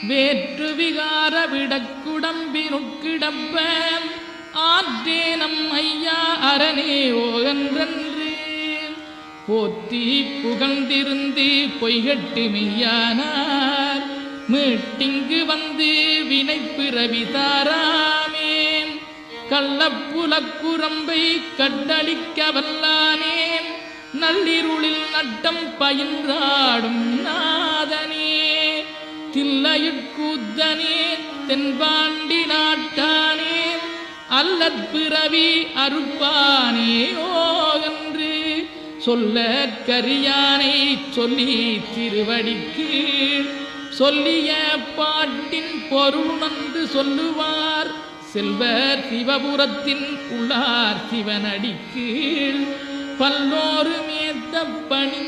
வேற்று விகார விடக்குடம்பினுட்கிடப்ப ஆற்றேனம் ஐயா அரணே ஓகன்றன்று போத்தி புகழ்ந்திருந்து பொய்கட்டு மெய்யானார் மீட்டிங்கு வந்து வினைப்பிறவி தாராமே கள்ளப்புலக்குரம்பை கட்டளிக்க வல்லானேன் நள்ளிருளில் நட்டம் பயின்றாடும் நாதனே தில்லையுட்கூத்தனே தென்பாண்டி நாட்டானே அல்லற்பிறவி அறுப்பானே ஓகன்று சொல்ல கரியானை சொல்லி திருவடிக்கு சொல்லிய பாட்டின் பொருளுணர்ந்து சொல்லுவார் செல்வர் சிவபுரத்தின் உள்ளார் சிவனடிக்கீழ் பல்லோரு மேத்த பணி